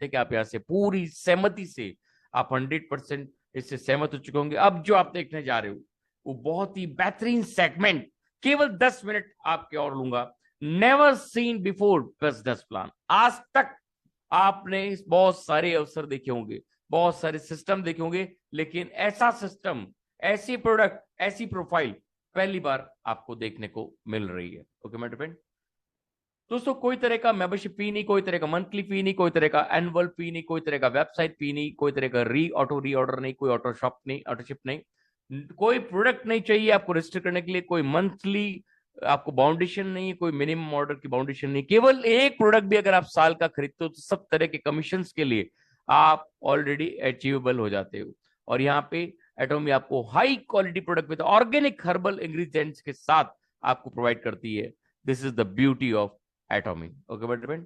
सकते हैं कि आप यहाँ से पूरी सहमति से आप 100% इससे सहमत हो चुके होंगे। अब जो आप देखने जा रहे हो वो बहुत ही बेहतरीन सेगमेंट, केवल 10 मिनट आपके और लूंगा। Never seen before business plan. आज तक आपने बहुत सारे अवसर देखे होंगे, बहुत सारे सिस्टम देखे होंगे, लेकिन ऐसा सिस्टम, ऐसी प्रोडक्ट, ऐसी प्रोफाइल पहली बार आपको देखने को मिल रही है। ओके माय फ्रेंड, दोस्तों कोई तरह का मेंबरशिप फी नहीं, कोई तरह का मंथली फी नहीं, कोई तरह का एनुअल फी नहीं, कोई तरह का वेबसाइट फी नहीं, कोई तरह का रीऑर्डर नहीं, कोई ऑटो शॉप नहीं, ऑटोशिप नहीं, कोई प्रोडक्ट नहीं चाहिए आपको रजिस्टर करने के लिए, कोई मंथली आपको बाउंडेशन नहीं है, कोई मिनिमम ऑर्डर की बाउंडेशन नहीं। केवल एक प्रोडक्ट भी अगर आप साल का खरीदते हो तो सब तरह के कमीशन के लिए आप ऑलरेडी अचीवेबल हो जाते हो। और यहाँ पे एटॉमी आपको high quality product with organic herbal ingredients के साथ आपको प्रोवाइड करती है। This is the beauty of एटॉमी। Okay बेटा,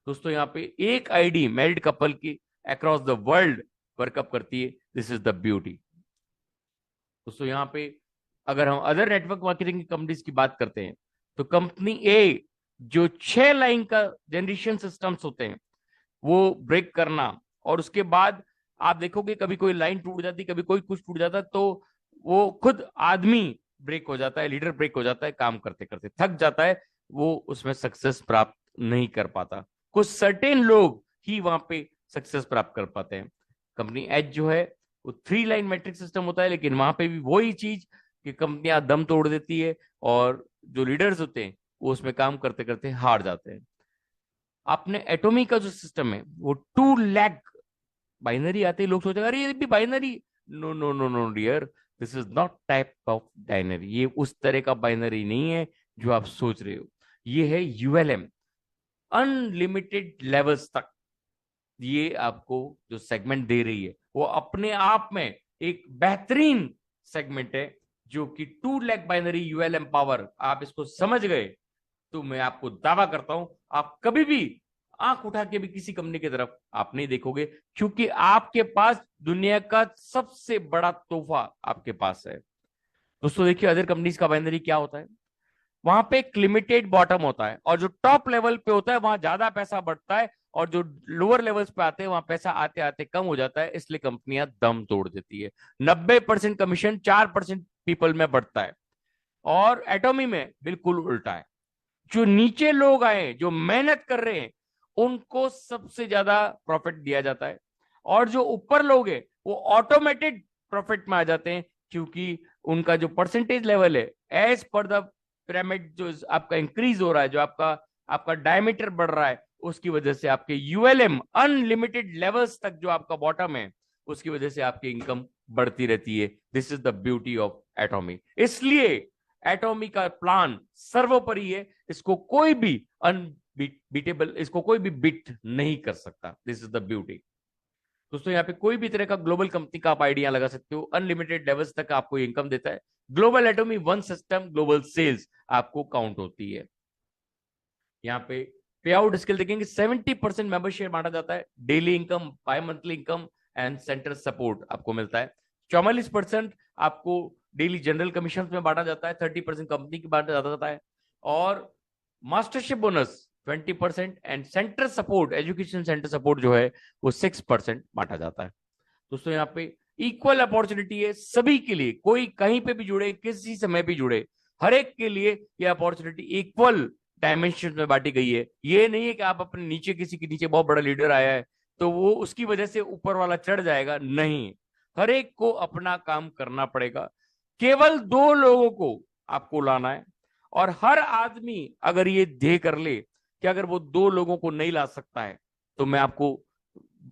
दोस्तों यहाँ पे एक आईडी मैरिड कपल की अक्रॉस द वर्ल्ड वर्कअप करती है। This is the beauty. दोस्तों यहाँ पे अगर हम अदर नेटवर्क मार्केटिंग की कंपनीज की बात करते हैं तो कंपनी ए जो 6 लाइन का जनरेशन सिस्टम्स होते हैं वो ब्रेक करना, और उसके बाद आप देखोगे कभी कोई लाइन टूट जाती, कभी कोई कुछ टूट जाता, तो वो खुद आदमी ब्रेक हो जाता है, लीडर ब्रेक हो जाता है, काम करते करते थक जाता है, वो उसमें सक्सेस प्राप्त नहीं कर पाता। कुछ सर्टेन लोग ही वहां पे सक्सेस प्राप्त कर पाते हैं। कंपनी एच जो है वो 3 लाइन मैट्रिक सिस्टम होता है, लेकिन वहां पे भी वही चीज कि कंपनियां दम तोड़ देती है और जो लीडर्स होते हैं वो उसमें काम करते करते हार जाते हैं। आपने एटॉमी का जो सिस्टम है वो 2 लाख बाइनरी आते ही लोग सोचेंगे अरे ये भी binary. No no no no dear, this is not type of binary. ये उस तरह का बाइनरी नहीं है जो आप सोच रहे हो। ये है यूएलएम, अनलिमिटेड लेवल्स तक ये आपको जो सेगमेंट दे रही है वो अपने आप में एक बेहतरीन सेगमेंट है, जो कि 2 लाख बाइनरी यूएलएम पावर। आप इसको समझ गए तो मैं आपको दावा करता हूं आप कभी भी आंख उठा के भी किसी कंपनी की तरफ आप नहीं देखोगे, क्योंकि आपके पास दुनिया का सबसे बड़ा तोहफा आपके पास है। दोस्तों देखिए अदर कंपनीज का बाइनरी क्या होता है, वहां पे एक लिमिटेड बॉटम होता है और जो टॉप लेवल पे होता है वहां ज्यादा पैसा बढ़ता है, और जो लोअर लेवल्स पे आते हैं वहां पैसा आते आते कम हो जाता है, इसलिए कंपनियां दम तोड़ देती है। 90% कमीशन 4% पीपल में बढ़ता है, और एटॉमी में बिल्कुल उल्टा है। जो नीचे लोग आए जो मेहनत कर रहे हैं उनको सबसे ज्यादा प्रॉफिट दिया जाता है, और जो ऊपर लोग हैं वो ऑटोमेटेड प्रॉफिट में आ जाते हैं, क्योंकि उनका जो परसेंटेज लेवल है एज पर द पिरामिड जो आपका इंक्रीज हो रहा है, जो आपका आपका डायमीटर बढ़ रहा है, उसकी वजह से आपके यूएलएम अनलिमिटेड लेवल्स तक जो आपका बॉटम है उसकी वजह से आपकी इनकम बढ़ती रहती है। This is the beauty of एटॉमी। इसलिए एटॉमी का प्लान सर्वोपरि है, इसको कोई भी अनबीटेबल, इसको कोई भी बीट नहीं कर सकता। This is the beauty. दोस्तों यहाँ पे कोई भी तरह का ग्लोबल कंपनी का आप आइडिया लगा सकते हो, अनलिमिटेड लेवल्स तक आपको इनकम देता है। Global Atomy one system global sales आपको काउंट होती है। यहाँ पे पे आउट स्केल देखेंगे 70% मेंबरशिप बांटा जाता है, daily income, by monthly income and centre support आपको मिलता है। 44% आपको डेली जनरल कमीशन में बांटा जाता है, 30% कंपनी की बांटा जाता है, और mastership bonus 20% and centre support, education centre support जो है वो 6% बांटा जाता है। दोस्तों यहाँ पे इक्वल अपॉर्चुनिटी है सभी के लिए, कोई कहीं पे भी जुड़े, किसी समय भी जुड़े, हर एक के लिए ये अपॉर्चुनिटी इक्वल डायमेंशन में बांटी गई है। ये नहीं है कि आप अपने नीचे किसी के नीचे बहुत बड़ा लीडर आया है तो वो उसकी वजह से ऊपर वाला चढ़ जाएगा, नहीं। हर एक को अपना काम करना पड़ेगा। केवल 2 लोगों को आपको लाना है, और हर आदमी अगर ये ध्येय कर ले कि अगर वो 2 लोगों को नहीं ला सकता है तो मैं आपको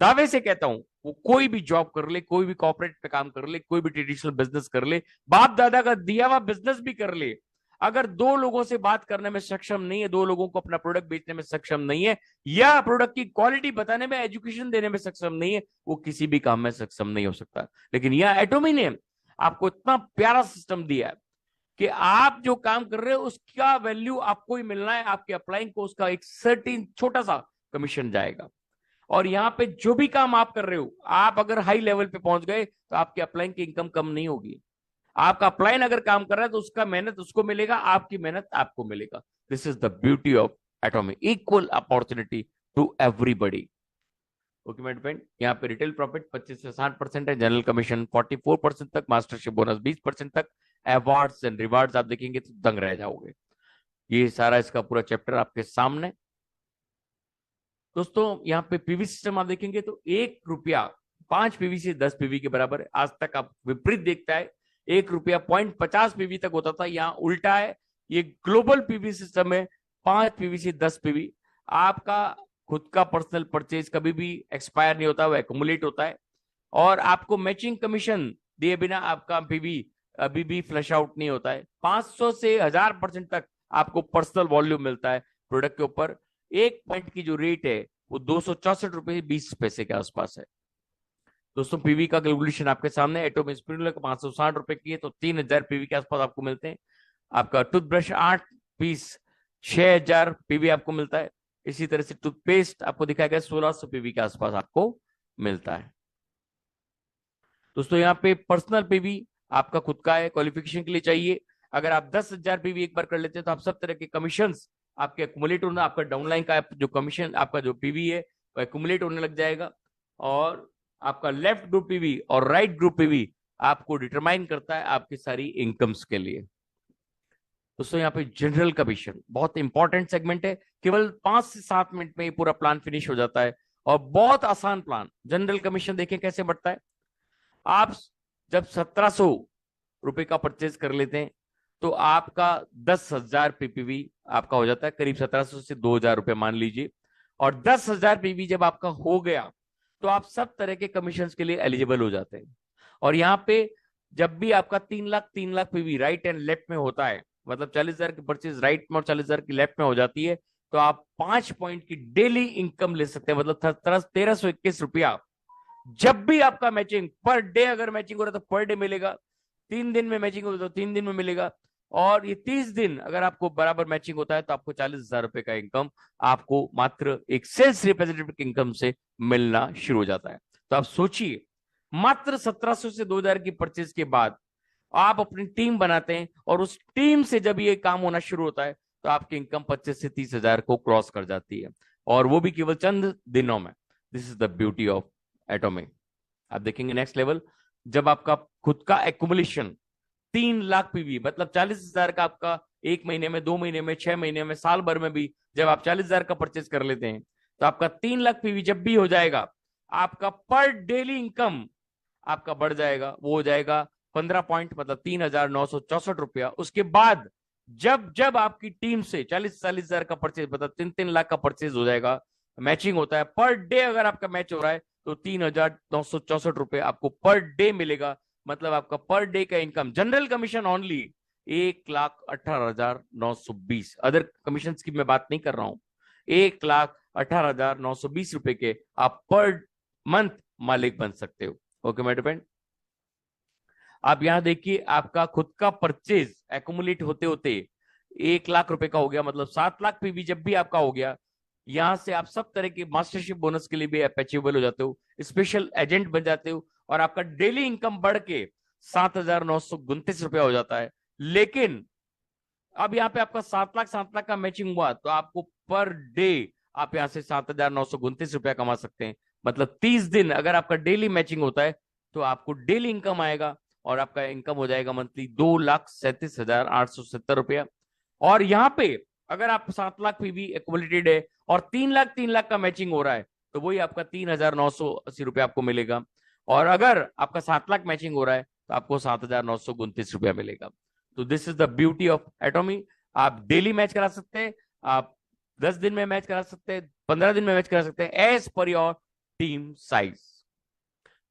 दावे से कहता हूं वो कोई भी जॉब कर ले, कोई भी कॉर्पोरेट पे काम कर ले, कोई भी ट्रेडिशनल बिजनेस कर ले, बाप दादा का दिया हुआ बिजनेस भी कर ले, अगर 2 लोगों से बात करने में सक्षम नहीं है, 2 लोगों को अपना प्रोडक्ट बेचने में सक्षम नहीं है, या प्रोडक्ट की क्वालिटी बताने में, एजुकेशन देने में सक्षम नहीं है, वो किसी भी काम में सक्षम नहीं हो सकता। लेकिन यह एटॉमी ने आपको इतना प्यारा सिस्टम दिया है कि आप जो काम कर रहे हो उसका वैल्यू आपको ही मिलना है, आपके अप्लाइंग को उसका एक सर्टेन छोटा सा कमीशन जाएगा। और यहाँ पे जो भी काम आप कर रहे हो, आप अगर हाई लेवल पे पहुंच गए तो आपके अप्लाइंग की इनकम कम नहीं होगी। आपका अप्लाइन अगर काम कर रहा है तो उसका मेहनत उसको मिलेगा, आपकी मेहनत आपको मिलेगा। This is the beauty of Atomy, equal opportunity to everybody. Okay मेरे फ्रेंड, यहाँ पे रिटेल प्रॉफिट 25 से 60% है, जनरल कमीशन 44% तक, मास्टरशिप बोनस 20% तक, अवार्ड्स एंड रिवार्ड्स आप देखेंगे तो दंग रह जाओगे। ये सारा इसका पूरा चैप्टर आपके सामने। दोस्तों यहाँ पे पीवी सिस्टम आप देखेंगे तो 1 रुपया 5 पीवी से 10 पीवी के बराबर है। आज तक आप विपरीत देखता है, 1 रुपया 0.50 पीवी तक होता था, यहाँ उल्टा है। ये ग्लोबल पीवी सिस्टम है, 5 पीवी से 10 पीवी। आपका खुद का पर्सनल परचेज कभी भी एक्सपायर नहीं होता, वो एक्यूमुलेट होता है। और आपको मैचिंग कमीशन दिए बिना आपका पीवी अभी भी फ्लश आउट नहीं होता है। 500 से 1000% तक आपको पर्सनल वॉल्यूम मिलता है प्रोडक्ट के ऊपर। 1 पॉइंट की जो रेट है वो 264 रुपए 20 पैसे के आसपास है। दोस्तों पीवी का कैलकुलेशन आपके सामने, एटोमिक स्पिरुलिना का 560 रुपए की है तो 3000 पीवी के आसपास आपको मिलते हैं। आपका टूथब्रश 8 पीस 6000 पीवी आपको मिलता है। इसी तरह से टूथपेस्ट आपको दिखाया गया 1600 पीवी के आसपास आपको मिलता है। दोस्तों यहाँ पे पर्सनल पीवी आपका खुद का है, क्वालिफिकेशन के लिए चाहिए। अगर आप 10,000 पीवी एक बार कर लेते हैं तो आप सब तरह के कमीशन आपके एक्यूमुलेट होना, आपका डाउनलाइन का जो कमीशन आपका जो पीवी है वो एक्यूमुलेट होने लग जाएगा। और आपका लेफ्ट ग्रुप पीवी और राइट ग्रुप पीवी आपको डिटरमाइन करता है आपकी सारी इनकम्स के लिए। दोस्तों यहाँ पे जनरल कमीशन बहुत इंपॉर्टेंट सेगमेंट है, केवल 5 से 7 मिनट में ये पूरा प्लान फिनिश हो जाता है और बहुत आसान प्लान। जनरल कमीशन देखें कैसे बढ़ता है। आप जब 1700 रुपए का परचेज कर लेते हैं तो आपका 10,000 पीपीवी आपका हो जाता है, करीब 1700 से 2,000 रुपए मान लीजिए। और 10,000 पीवी जब आपका हो गया तो आप सब तरह के कमीशन के लिए एलिजिबल हो जाते हैं। और यहाँ पे जब भी आपका 3 lakh PV right and left में होता है, मतलब 40,000 की परचेज राइट में और 40,000 की लेफ्ट में हो जाती है, तो आप 5 पॉइंट की डेली इनकम ले सकते हैं, मतलब 1321 रुपया। जब भी आपका मैचिंग पर डे अगर मैचिंग हो रहा है तो पर डे मिलेगा, 3 दिन में मैचिंग हो तो 3 दिन में मिलेगा। और ये 30 दिन अगर आपको बराबर मैचिंग होता है तो आपको 40,000 रुपए का इनकम आपको मात्र एक सेल्स रिप्रेजेंटेटिव की इनकम से मिलना शुरू हो जाता है। तो आप सोचिए, मात्र 1700 से 2,000 की परचेज के बाद आप अपनी टीम बनाते हैं और उस टीम से जब ये काम होना शुरू होता है तो आपकी इनकम 25 से 30,000 को क्रॉस कर जाती है, और वो भी केवल चंद दिनों में। This is the beauty of atomic. आप देखेंगे नेक्स्ट लेवल, जब आपका खुद का एक्युमुलेशन 3 लाख पीवी, मतलब 40,000 का आपका 1 महीने में, 2 महीने में, 6 महीने में, साल भर में भी जब आप 40,000 का परचेज कर लेते हैं तो आपका 3 लाख पीवी जब भी हो जाएगा, आपका पर डेली इनकम आपका बढ़ जाएगा, वो हो जाएगा 15 पॉइंट, मतलब 3,964 रुपया। उसके बाद जब जब आपकी टीम से 40,000 का परचेज, मतलब 3-3 लाख का परचेज हो जाएगा, मैचिंग होता है पर डे, अगर आपका मैच हो रहा है तो 3,964 रुपए आपको पर डे मिलेगा। मतलब आपका पर डे का income general commission only 1,18,920, other commission की मैं बात नहीं कर रहा हूं, 1,18,920 रुपए के आप पर मंथ मालिक बन सकते हो। ओके माय डियर, आप यहां देखिए आपका खुद का परचेज एक्यूमुलेट होते होते 1 लाख रुपए का हो गया, मतलब 7 लाख पीवी जब भी आपका हो गया, यहां से आप सब तरह के मास्टरशिप बोनस के लिए भी अचीवेबल हो जाते हो, स्पेशल एजेंट बन जाते हो, और आपका डेली इनकम बढ़ के 7,929 रुपया हो जाता है। लेकिन अब यहाँ पे आपका 7 लाख का मैचिंग हुआ तो आपको पर डे आप यहाँ से 7,929 रुपया कमा सकते हैं। मतलब 30 दिन अगर आपका डेली मैचिंग होता है तो आपको डेली इनकम आएगा, और आपका इनकम हो जाएगा मंथली 2,37,870 रुपया। और यहाँ पे अगर आप 7 लाख पीवी एक्युमुलेटेड है और 3 लाख का मैचिंग हो रहा है तो वही आपका 3,980 रुपया आपको मिलेगा। और अगर आपका 7 लाख मैचिंग हो रहा है तो आपको 7,929 रुपया मिलेगा। तो this is the beauty of एटॉमी। आप डेली मैच करा सकते हैं, आप 10 दिन में मैच करा सकते हैं, 15 दिन में मैच करा सकते हैं, as per your team size.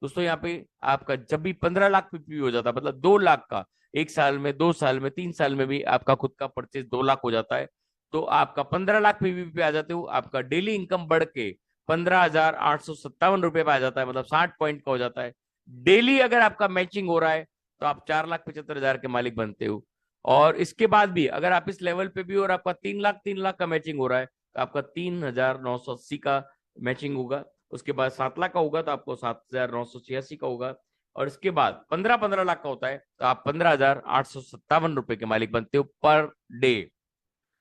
दोस्तों यहाँ पे आपका जब भी 15 लाख पीपी हो जाता है, मतलब 2 लाख का 1 साल में, 2 साल में, 3 साल में भी आपका खुद का परचेज 2 लाख हो जाता है, तो आपका 15 लाख पीवी पे आ जाते हो, आपका डेली इनकम बढ़ के 15,857 रुपये पे आ जाता है, मतलब 60 पॉइंट का हो जाता है। डेली अगर आपका मैचिंग हो रहा है तो आप 4,75,000 के मालिक बनते हो। और इसके बाद भी अगर आप इस लेवल पे भी और आपका 3 लाख का मैचिंग हो रहा है तो आपका 3,980 का मैचिंग होगा। उसके बाद 7 लाख का होगा तो आपको 7,986 का होगा। और इसके बाद 15-15 लाख का होता है तो आप 15,857 रुपए के मालिक बनते हो per day.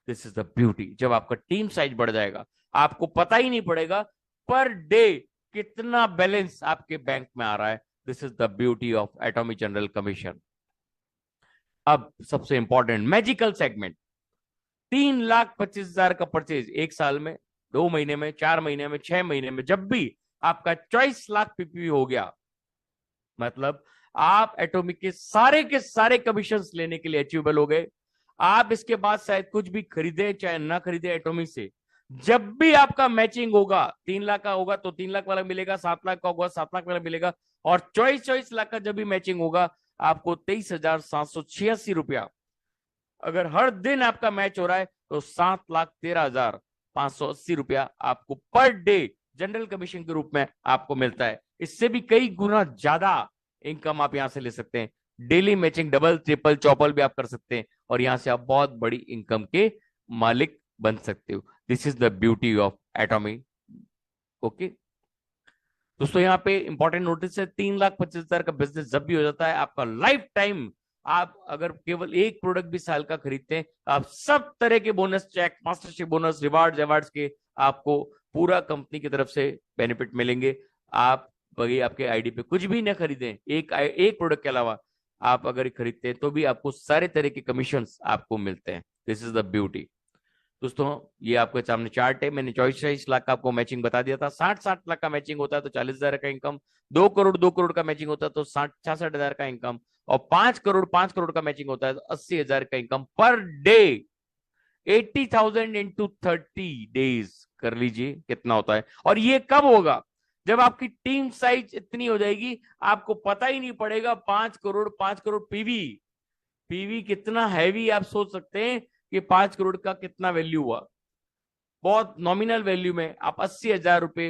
This is the beauty. जब आपका टीम साइज बढ़ जाएगा आपको पता ही नहीं पड़ेगा पर डे कितना बैलेंस आपके बैंक में आ रहा है। This is the beauty of atomic general commission. अब सबसे इंपॉर्टेंट मैजिकल सेगमेंट, 3,25,000 का परचेज एक साल में, 2 महीने में, 4 महीने में, 6 महीने में, जब भी आपका 24 लाख पीपीवी हो गया, मतलब आप एटॉमिक के सारे कमीशंस लेने के लिए अचीवेबल हो गए। आप इसके बाद शायद कुछ भी खरीदे चाहे ना खरीदे एटॉमिक से, जब भी आपका मैचिंग होगा, 3 लाख का होगा तो 3 लाख वाला मिलेगा, 7 लाख का होगा 7 लाख वाला मिलेगा, और 24 लाख का जब भी मैचिंग होगा आपको 23,786 रुपया। अगर हर दिन आपका मैच हो रहा है तो 7,13,580 रुपया आपको पर डे जनरल कमीशन के रूप में आपको मिलता है। इससे भी कई गुना ज्यादा इनकम आप यहां से ले सकते हैं। Daily matching double triple Chaupal भी आप कर सकते हैं, और यहां से आप बहुत बड़ी इनकम के मालिक बन सकते हो। This is the beauty of atomic. Okay दोस्तों, यहाँ पे इंपॉर्टेंट नोटिस है, 3,25,000 का बिजनेस जब भी हो जाता है, आपका लाइफ टाइम, आप अगर केवल एक प्रोडक्ट भी साल का खरीदते हैं, आप सब तरह के bonus, check, mastership bonus, rewards awards के आपको पूरा कंपनी की तरफ से बेनिफिट मिलेंगे। आप वही आपके आईडी पे कुछ भी ना खरीदें, एक प्रोडक्ट के अलावा आप अगर खरीदते हैं तो भी आपको सारे तरह के कमीशन आपको मिलते हैं। This is the beauty. दोस्तों ये आपके सामने चार्ट है, मैंने 24 लाख का आपको मैचिंग बता दिया था। 60 लाख का मैचिंग होता है तो 40,000 का इनकम, 2 करोड़ का मैचिंग होता है तो 66,000 का इनकम, और 5 करोड़ का मैचिंग होता है तो 80,000 का income per day. 80,000 into 30 days कर लीजिए कितना होता है। और ये कब होगा? जब आपकी टीम साइज इतनी हो जाएगी आपको पता ही नहीं पड़ेगा। 5 करोड़ पीवी, पीवी कितना हैवी आप सोच सकते हैं कि 5 करोड़ का कितना वैल्यू हुआ। बहुत नॉमिनल वैल्यू में आप 80,000 रुपए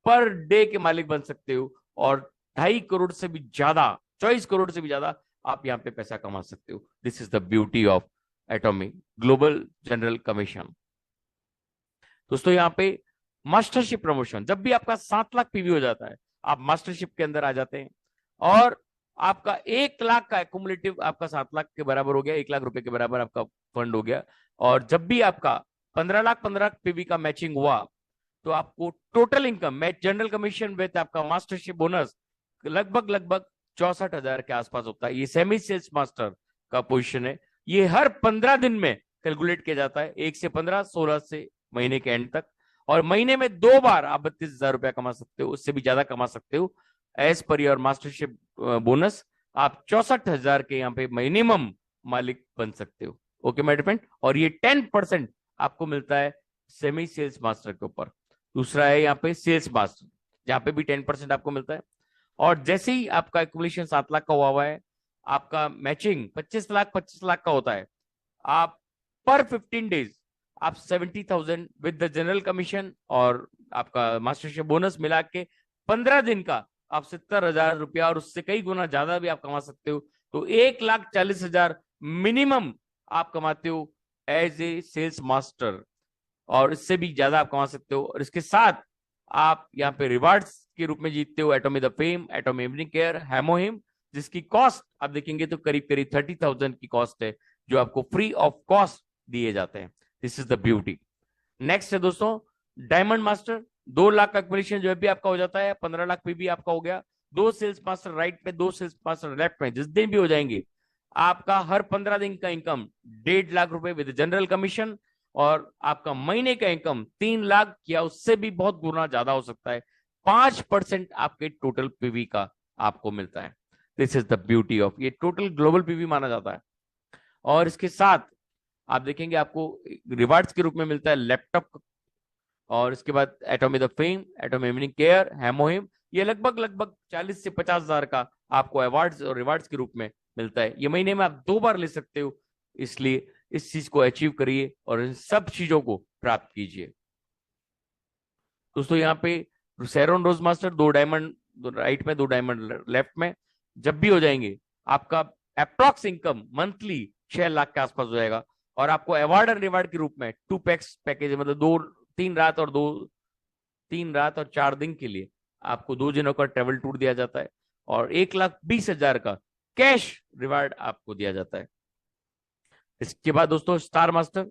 पर डे के मालिक बन सकते हो, और 2.5 करोड़ से भी ज्यादा, 24 करोड़ से भी ज्यादा आप यहाँ पे पैसा कमा सकते हो। This is the beauty of atomic global general commission. दोस्तों यहाँ पे मास्टरशिप प्रमोशन, जब भी आपका 7 लाख पीवी हो जाता है आप मास्टरशिप के अंदर आ जाते हैं, और आपका 1 लाख का एक्युमुलेटिव आपका 7 लाख के बराबर हो गया, 1 लाख रुपए के बराबर आपका फंड हो गया। और जब भी आपका 15 लाख पीवी का मैचिंग हुआ तो आपको total income match general commission with आपका मास्टरशिप बोनस लगभग 64,000 के आसपास होता है। ये सेमी सेल्स मास्टर का पोजीशन है। ये हर 15 दिन में कैलकुलेट किया जाता है, 1 से 15, 16 से महीने के एंड तक। और महीने में 2 बार आप 32,000 रुपया कमा सकते हो, उससे भी ज्यादा कमा सकते हो। As per your mastership bonus आप 64,000 के यहाँ पे मिनिमम मालिक बन सकते हो। ओके माय फ्रेंड, और ये 10% आपको मिलता है सेमी सेल्स मास्टर के ऊपर। दूसरा है यहाँ पे सेल्स मास्टर, जहाँ पे भी 10% आपको मिलता है। और जैसे ही आपका एक्युमुलेशन 7 लाख का हुआ है, आपका मैचिंग 25 लाख का होता है, आप पर 15 डेज आप 70,000 विद द जनरल कमीशन और आपका मास्टरशिप बोनस मिला के 15 दिन का आप 70,000 रुपया, और उससे कई गुना ज्यादा भी आप कमा सकते हो। तो 1,40,000 मिनिमम आप कमाते हो एज ए सेल्स मास्टर, और इससे भी ज्यादा आप कमा सकते हो। और इसके साथ आप यहाँ पे रिवार्ड्स के रूप में जीतते हो Atomy the fame, Atomy evening care, HemoHIM, जिसकी कॉस्ट आप देखेंगे तो करीब करीब 30,000 की कॉस्ट है, जो आपको फ्री ऑफ कॉस्ट दिए जाते हैं। This is the beauty. Next है दोस्तों डायमंड मास्टर। 2 लाख का एक्विजिशन जो भी आपका हो जाता है, 15 लाख भी आपका हो गया। 2 सेल्स मास्टर राइट में, 2 सेल्स मास्टर लेफ्ट में, जिस दिन भी हो जाएंगे आपका हर 15 दिन का इनकम 1.5 लाख रुपए विद जनरल कमीशन, और आपका महीने का इनकम 3 लाख या उससे भी बहुत गुना ज्यादा हो सकता है। 5% आपके टोटल पीवी का आपको मिलता है। This is the beauty of, ये टोटल ग्लोबल पीवी माना जाता है। और इसके साथ आप देखेंगे आपको रिवार्ड्स के रूप में मिलता है लैपटॉप, और इसके बाद Atomy the fame, Atomy evening care, HemoHIM, ये लगभग 40 से 50,000 का आपको अवार्ड्स और रिवार्ड्स के रूप में मिलता है। ये महीने में आप 2 बार ले सकते हो, इसलिए इस चीज को अचीव करिए और इन सब चीजों को प्राप्त कीजिए। दोस्तों यहाँ पे सैरोन रोज मास्टर 2 डायमंड राइट में, 2 डायमंड लेफ्ट में, जब भी हो जाएंगे आपका अप्रॉक्स इनकम मंथली 6 लाख के आसपास हो जाएगा। और आपको अवार्ड एंड रिवार्ड के रूप में 2 पैक्स पैकेज, मतलब 3 रात और 4 दिन के लिए आपको 2 दिनों का ट्रेवल टूर दिया जाता है, और 1,20,000 का कैश रिवार्ड आपको दिया जाता है। इसके बाद दोस्तों स्टार मास्टर,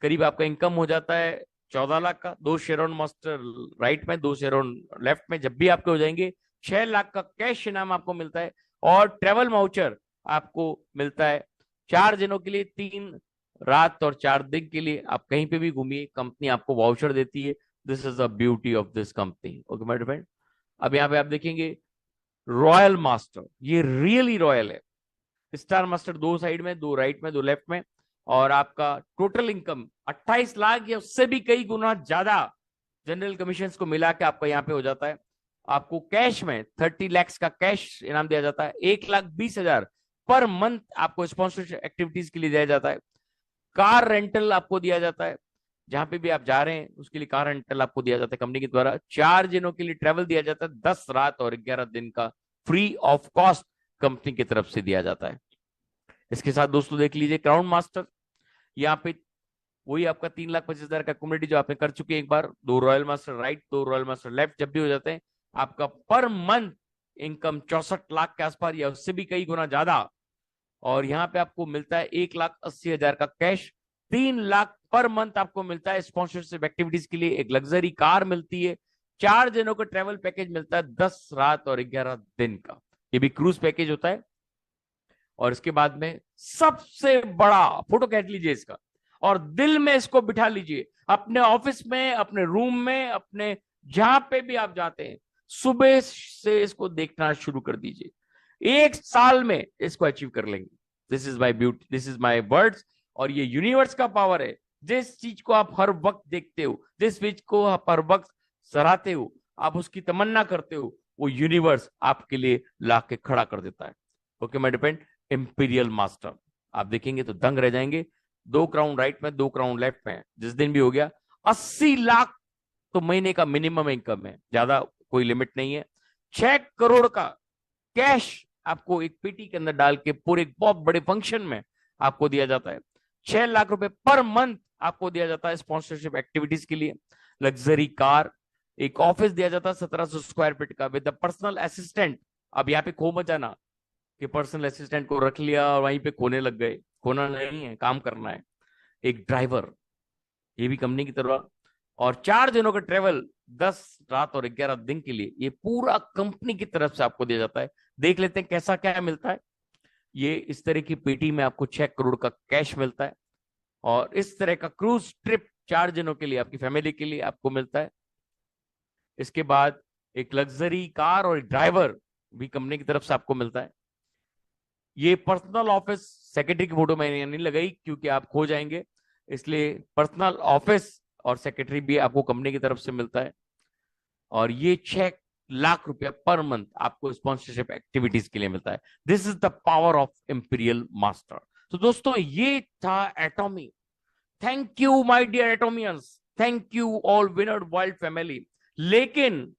करीब आपका इनकम हो जाता है 14 लाख का, 2 शेयर ऑन मास्टर राइट में, 2 शेयर ऑन लेफ्ट में, जब भी आपके हो जाएंगे 6 लाख का कैश इनाम आपको मिलता है। और ट्रेवल वाउचर आपको मिलता है 4 दिनों के लिए, 3 रात और 4 दिन के लिए आप कहीं पे भी घूमिए, कंपनी आपको वाउचर देती है। This is the beauty of this company. Okay my friend, अब यहाँ पे आप देखेंगे रॉयल मास्टर, ये रियली रॉयल है। स्टार मास्टर 2 साइड में, 2 राइट में, 2 लेफ्ट में, और आपका टोटल इनकम 28 लाख या उससे भी कई गुना ज्यादा जनरल कमीशन को मिला के आपका यहाँ पे हो जाता है। आपको कैश में 30 लाख का कैश इनाम दिया जाता है, 1,20,000 पर मंथ आपको स्पॉन्सरशिप एक्टिविटीज के लिए दिया जाता है। कार रेंटल आपको दिया जाता है, जहां पे भी आप जा रहे हैं उसके लिए कार रेंटल आपको दिया जाता है कंपनी के द्वारा। 4 दिनों के लिए ट्रेवल दिया जाता है, 10 रात और 11 दिन का फ्री ऑफ कॉस्ट कंपनी की तरफ से दिया जाता है। इसके साथ दोस्तों देख लीजिए क्राउन मास्टर, यहाँ पे वही आपका 3,25,000 का कम्युनिटी जो आपने कर चुके हैं एक बार, 2 royal master right, 2 royal master left जब भी हो जाते हैं, आपका पर मंथ इनकम 64 लाख के आसपास या उससे भी कई गुना ज्यादा। और यहाँ पे आपको मिलता है 1,80,000 का कैश, 3 लाख पर मंथ आपको मिलता है स्पॉन्सरशिप एक्टिविटीज के लिए, एक लग्जरी कार मिलती है, 4 दिनों का ट्रेवल पैकेज मिलता है, 10 रात और 11 दिन का, ये भी क्रूज पैकेज होता है। और इसके बाद में सबसे बड़ा, फोटो खींच लीजिए इसका और दिल में इसको बिठा लीजिए, अपने ऑफिस में, अपने रूम में, अपने जहां पे भी आप जाते हैं, सुबह से इसको देखना शुरू कर दीजिए, 1 साल में इसको अचीव कर लेंगे। This is my beauty, this is my words. और ये यूनिवर्स का पावर है, जिस चीज को आप हर वक्त देखते हो, जिस चीज को आप हर वक्त सराहते हो, आप उसकी तमन्ना करते हो, वो यूनिवर्स आपके लिए ला के खड़ा कर देता है। Okay my depend imperial master, आप देखेंगे तो दंग रह जाएंगे। 2 क्राउन राइट में, 2 क्राउन लेफ्ट में, जिस दिन भी हो गया 80 लाख तो महीने का मिनिमम इनकम है, ज्यादा कोई लिमिट नहीं है। 6 करोड़ का कैश आपको एक पेटी के अंदर डाल के पूरे एक बहुत बड़े फंक्शन में आपको दिया जाता है। 6 लाख रुपए पर मंथ आपको दिया जाता है स्पॉन्सरशिप एक्टिविटीज के लिए। लग्जरी कार, एक ऑफिस दिया जाता है 1700 स्क्वायर फीट का विद पर्सनल असिस्टेंट। अब यहाँ पे खो मत जाना कि पर्सनल असिस्टेंट को रख लिया और वहीं पे खोने लग गए, खोना नहीं है, काम करना है। एक ड्राइवर, ये भी कंपनी की तरफ, और 4 दिनों का ट्रेवल, 10 रात और 11 दिन के लिए, ये पूरा कंपनी की तरफ से आपको दिया जाता है। देख लेते हैं कैसा क्या मिलता है। ये इस तरह की पेटी में आपको 6 करोड़ का कैश मिलता है, और इस तरह का क्रूज ट्रिप 4 दिनों के लिए आपकी फैमिली के लिए आपको मिलता है। इसके बाद एक लग्जरी कार और ड्राइवर भी कंपनी की तरफ से आपको मिलता है। ये पर्सनल ऑफिस, सेक्रेटरी की फोटो मैंने नहीं लगाई क्योंकि आप खो जाएंगे, इसलिए पर्सनल ऑफिस और सेक्रेटरी भी आपको कंपनी की तरफ से मिलता है। और ये 6 लाख रुपया पर मंथ आपको स्पॉन्सरशिप एक्टिविटीज के लिए मिलता है। This is the power of imperial master. तो दोस्तों ये था Atomy. Thank you my dear Atomians, thank you all winner world family. लेकिन